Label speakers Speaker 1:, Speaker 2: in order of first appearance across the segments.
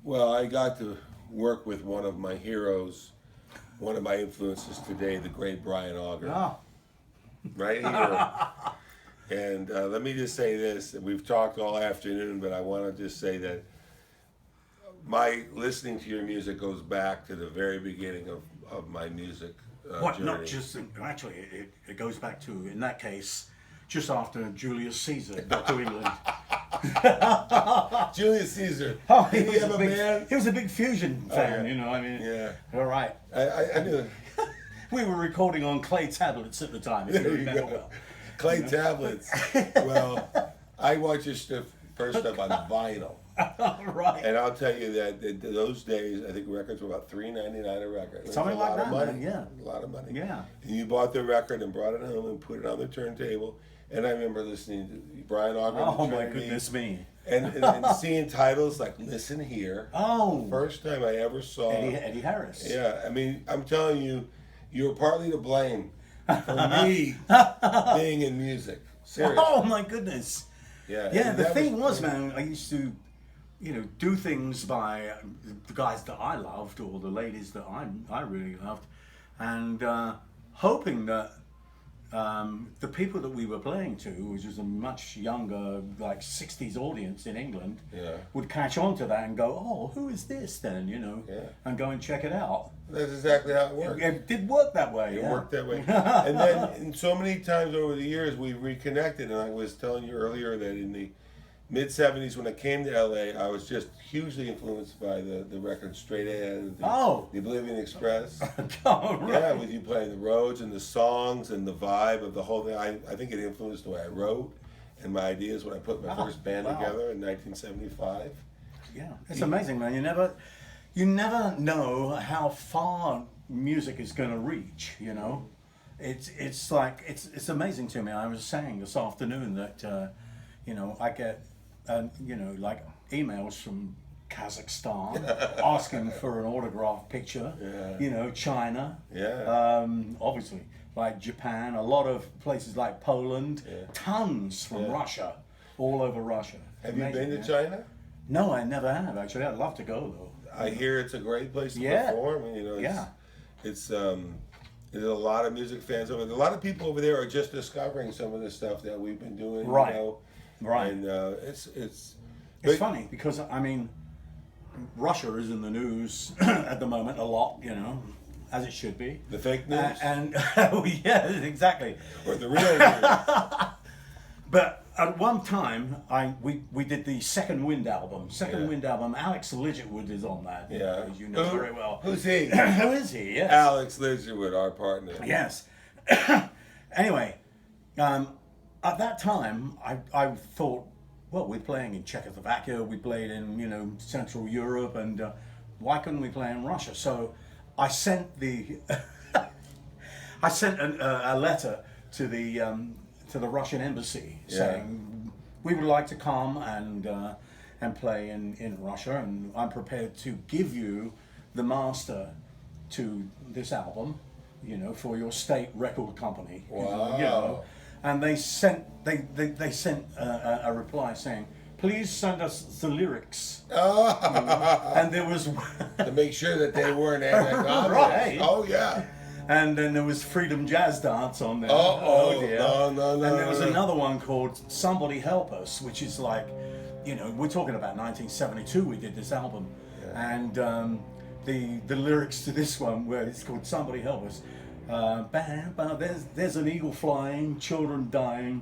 Speaker 1: Well, I got to work with one of my heroes, one of my influences today, the great Brian Auger,
Speaker 2: Oh,
Speaker 1: right here. And let me just say this: we've talked all afternoon, but I want to just say that my listening to your music goes back to the very beginning of my music
Speaker 2: what?
Speaker 1: journey.
Speaker 2: Not just actually, it goes back to, in that case, just after Julius Caesar got to England.
Speaker 1: Julius Caesar.
Speaker 2: Oh,
Speaker 1: Did he have a band?
Speaker 2: he was a big fusion fan.
Speaker 1: yeah.
Speaker 2: You know, I mean,
Speaker 1: Yeah.
Speaker 2: all right.
Speaker 1: I knew.
Speaker 2: We were recording on clay tablets at the time. If you
Speaker 1: There you
Speaker 2: remember
Speaker 1: go.
Speaker 2: well.
Speaker 1: Clay tablets. Well, I watched your stuff first up on vinyl.
Speaker 2: Right.
Speaker 1: And I'll tell you that in those days, I think records were about $3.99 a record. It was
Speaker 2: Something
Speaker 1: a
Speaker 2: like
Speaker 1: lot
Speaker 2: that,
Speaker 1: of money.
Speaker 2: man, yeah.
Speaker 1: A lot of money.
Speaker 2: Yeah.
Speaker 1: And you bought the record and brought it home and put it on the turntable. And I remember listening to Brian Auger.
Speaker 2: Oh my goodness me.
Speaker 1: And seeing titles like "Listen Here."
Speaker 2: Oh.
Speaker 1: First time I ever saw.
Speaker 2: Eddie Harris.
Speaker 1: Yeah, I mean, I'm telling you, you were partly to blame for me being in music. Seriously.
Speaker 2: Oh my goodness.
Speaker 1: Yeah.
Speaker 2: Yeah,
Speaker 1: and
Speaker 2: the
Speaker 1: that
Speaker 2: thing was, man, I used to, do things by the guys that I loved or the ladies that I really loved, and hoping that the people that we were playing to, which was a much younger, like 60s audience in England,
Speaker 1: Yeah.
Speaker 2: would catch on to that and go, oh, who is this then,
Speaker 1: Yeah.
Speaker 2: and go and check it out.
Speaker 1: That's exactly how it worked.
Speaker 2: It did work that way.
Speaker 1: It
Speaker 2: yeah.
Speaker 1: worked that way. And then, and so many times over the years, we reconnected. And I was telling you earlier that in the mid 70s, when I came to LA, I was just hugely influenced by the record Straight Ahead, the Oblivion Express.
Speaker 2: Oh, right.
Speaker 1: Yeah, with you playing the roads and the songs and the vibe of the whole thing. I think it influenced the way I wrote and my ideas when I put my first band together in 1975.
Speaker 2: Yeah, it's amazing, man. You never know how far music is going to reach. It's like it's amazing to me. I was saying this afternoon that I get like emails from Kazakhstan asking for an autograph picture.
Speaker 1: Yeah.
Speaker 2: China.
Speaker 1: Yeah.
Speaker 2: Obviously, like Japan, a lot of places like Poland, tons from Russia, all over Russia.
Speaker 1: Have you
Speaker 2: Amazing,
Speaker 1: been to
Speaker 2: yeah.
Speaker 1: China?
Speaker 2: No, I never have actually. I'd love to go though.
Speaker 1: I hear it's a great place to
Speaker 2: Yeah.
Speaker 1: perform. It's there's a lot of music fans over there. A lot of people over there are just discovering some of the stuff that we've been doing.
Speaker 2: Right.
Speaker 1: Right. And
Speaker 2: It's funny because I mean, Russia is in the news at the moment a lot, as it should be.
Speaker 1: the fake news
Speaker 2: And yeah, exactly.
Speaker 1: or the real news.
Speaker 2: But at one time, we did the Second Wind album. Second
Speaker 1: Yeah.
Speaker 2: Wind album. Alex Lidgerwood is on that.
Speaker 1: Yeah.
Speaker 2: As you know very well.
Speaker 1: Who's he?
Speaker 2: Who is he? Yes.
Speaker 1: Alex Lidgerwood, our partner.
Speaker 2: Yes. Anyway, at that time, I thought, well, we're playing in Czechoslovakia, we played in, Central Europe, and why couldn't we play in Russia? So I sent a letter to the Russian embassy saying we would like to come and play in Russia, and I'm prepared to give you the master to this album, for your state record company.
Speaker 1: Wow.
Speaker 2: And they sent a reply saying, please send us the lyrics. And there was
Speaker 1: To make sure that they weren't anti-communist.
Speaker 2: Right.
Speaker 1: Oh yeah.
Speaker 2: and then there was Freedom Jazz Dance on there.
Speaker 1: Dear. No.
Speaker 2: And there was another one called Somebody Help Us, which is like, we're talking about 1972 we did this album. And the lyrics to this one, where it's called Somebody Help Us, there's an eagle flying, children dying,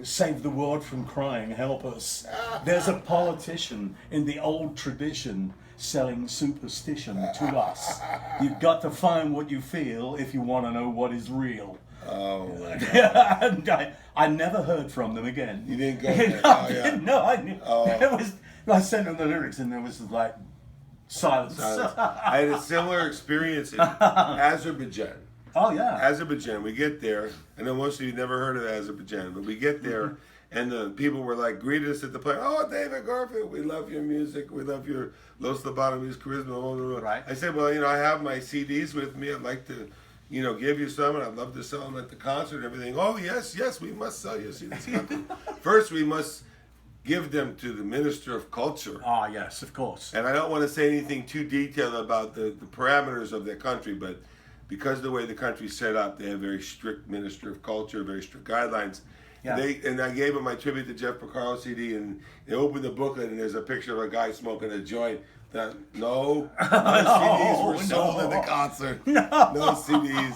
Speaker 2: save the world from crying, help us. There's a politician in the old tradition selling superstition to us. You've got to find what you feel if you want to know what is real.
Speaker 1: Oh my God.
Speaker 2: And I never heard from them again.
Speaker 1: You didn't go there?
Speaker 2: I didn't know.
Speaker 1: Oh.
Speaker 2: I sent them the lyrics and there was like silence.
Speaker 1: I had a similar experience in Azerbaijan.
Speaker 2: Oh yeah.
Speaker 1: Azerbaijan, we get there. I know most of you never heard of Azerbaijan, but we get there and the people were like, greeted us at the plane. Oh, David Garfield, we love your music. We love your Los Lobotomy's charisma.
Speaker 2: Right.
Speaker 1: I said, well, I have my CDs with me. I'd like to, give you some, and I'd love to sell them at the concert and everything. Oh, yes, we must sell you CDs. First, we must give them to the Minister of Culture.
Speaker 2: Ah, yes, of course.
Speaker 1: And I don't want to say anything too detailed about the parameters of their country, but because of the way the country's set up, they have very strict Minister of Culture, very strict guidelines.
Speaker 2: Yeah.
Speaker 1: And I gave them my tribute to Jeff Porcaro CD, and they opened the booklet, and there's a picture of a guy smoking a joint. No CDs were sold at the concert. No CDs.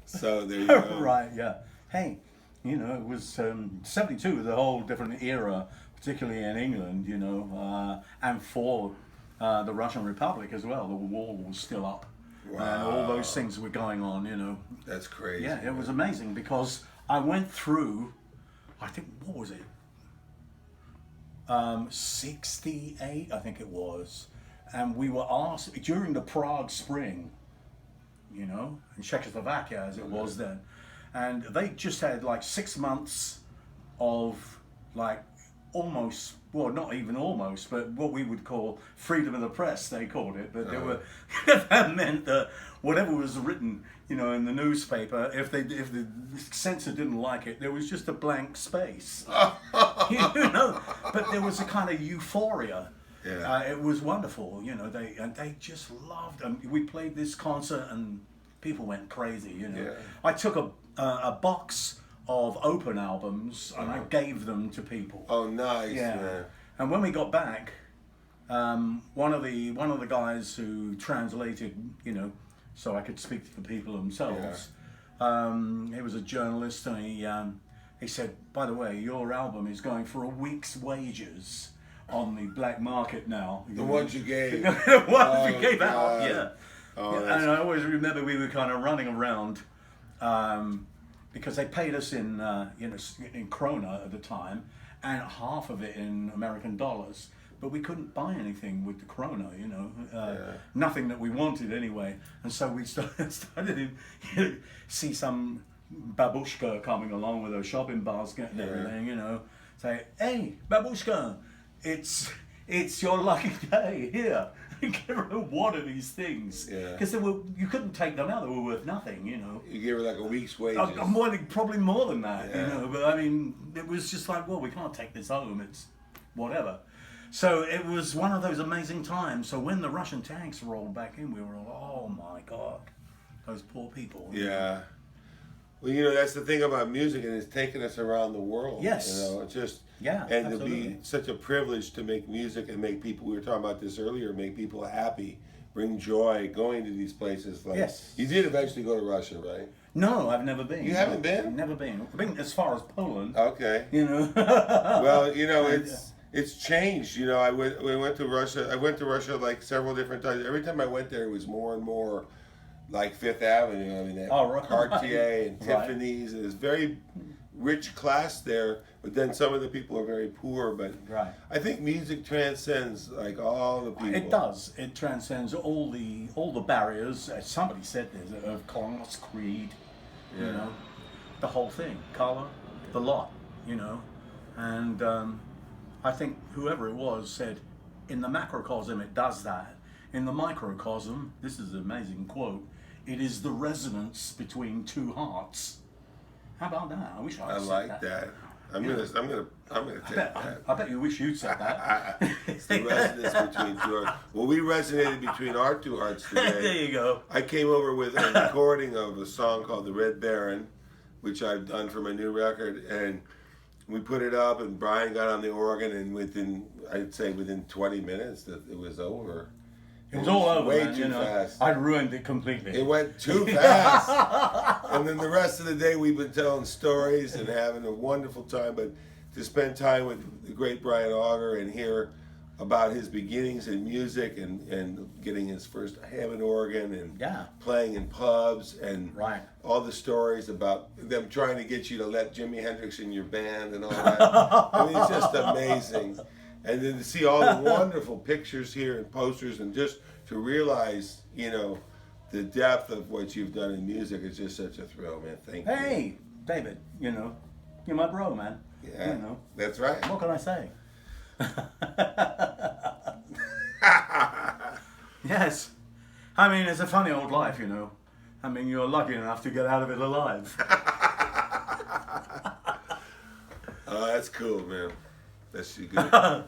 Speaker 1: So there you go.
Speaker 2: Right, yeah. Hey, you know, it was 72 was a whole different era, particularly in England, you know, and for the Russian Republic as well. The wall was still up.
Speaker 1: Wow.
Speaker 2: And all those things were going on, you know.
Speaker 1: That's crazy.
Speaker 2: Yeah, it was amazing because I went through, I think, what was it? 68, I think it was. And we were asked, during the Prague Spring, you know, in Czechoslovakia as it was then, and they just had like 6 months of like almost, well, not even almost, but what we would call freedom of the press, they called it. But they were, that meant that whatever was written, you know, in the newspaper, if the censor didn't like it, there was just a blank space. You know, but there was a kind of euphoria.
Speaker 1: Yeah.
Speaker 2: It was wonderful, you know. They just loved. We played this concert and people went crazy, you know.
Speaker 1: Yeah.
Speaker 2: I took a box of open albums and I gave them to people.
Speaker 1: Oh, nice,
Speaker 2: Yeah.
Speaker 1: man.
Speaker 2: And when we got back, one of the guys who translated, you know, so I could speak to the people themselves. He was a journalist, and he said, "By the way, your album is going for a week's wages on the black market now."
Speaker 1: The ones you gave.
Speaker 2: The ones we gave out,
Speaker 1: God.
Speaker 2: yeah.
Speaker 1: Oh,
Speaker 2: Yeah, and I always remember we were kind of running around because they paid us in you know, in krona at the time, and half of it in American dollars. But we couldn't buy anything with the krona, you know, nothing that we wanted anyway. And so we started to, you know, see some babushka coming along with her shopping basket and everything, you know, say, "Hey, babushka, it's your lucky day, here." Give her one of these things, because you couldn't take them out; they were worth nothing, you know.
Speaker 1: You gave her like a week's wages.
Speaker 2: Probably more than that, you know. But I mean, it was just like, well, we can't take this home. It's whatever. So it was one of those amazing times. So when the Russian tanks rolled back in, we were all, oh my God, those poor people.
Speaker 1: Yeah. Well, you know, that's the thing about music, and it's taken us around the world.
Speaker 2: Yes.
Speaker 1: You know, it's just,
Speaker 2: Yeah,
Speaker 1: and
Speaker 2: absolutely.
Speaker 1: to be such a privilege to make music and make people, we were talking about this earlier, make people happy, bring joy, going to these places. Like,
Speaker 2: Yes.
Speaker 1: You did eventually go to Russia, right?
Speaker 2: No, I've never been.
Speaker 1: You haven't been?
Speaker 2: Never been. I've been as far as Poland.
Speaker 1: Okay.
Speaker 2: You know.
Speaker 1: Well, you know, it's changed. You know, we went to Russia. I went to Russia like several different times. Every time I went there, it was more and more like Fifth Avenue. I mean, they had Cartier and Tiffany's, and it's very rich class there. But then some of the people are very poor. But I think music transcends like all the people.
Speaker 2: It does. It transcends all the barriers. As somebody said this, of class, creed, you know, the whole thing, color, the lot, you know, and I think whoever it was said, in the macrocosm it does that. In the microcosm, this is an amazing quote, it is the resonance between two hearts. How about that? I wish I
Speaker 1: like that. I'm gonna take that.
Speaker 2: I bet you wish you'd said that.
Speaker 1: It's the resonance between two hearts. Well, we resonated between our two hearts today.
Speaker 2: There you go.
Speaker 1: I came over with a recording of a song called the Red Barron, which I've done for my new record, and we put it up, and Brian got on the organ, and I'd say within 20 minutes, it was over.
Speaker 2: It was all over,
Speaker 1: way
Speaker 2: man,
Speaker 1: too
Speaker 2: you know.
Speaker 1: fast.
Speaker 2: I ruined it completely.
Speaker 1: It went too fast. And then the rest of the day we've been telling stories and having a wonderful time. But to spend time with the great Brian Auger and hear about his beginnings in music and getting his first Hammond organ and playing in pubs and all the stories about them trying to get you to let Jimi Hendrix in your band and all that. I mean, it's just amazing. And then to see all the wonderful pictures here and posters, and just to realize, you know, the depth of what you've done in music is just such a thrill, man. Thank you.
Speaker 2: Hey, David, you know, you're my bro, man.
Speaker 1: Yeah,
Speaker 2: you know.
Speaker 1: That's right.
Speaker 2: What can I say? Yes. I mean, it's a funny old life, you know. I mean, you're lucky enough to get out of it alive.
Speaker 1: Oh, that's cool, man. That's good.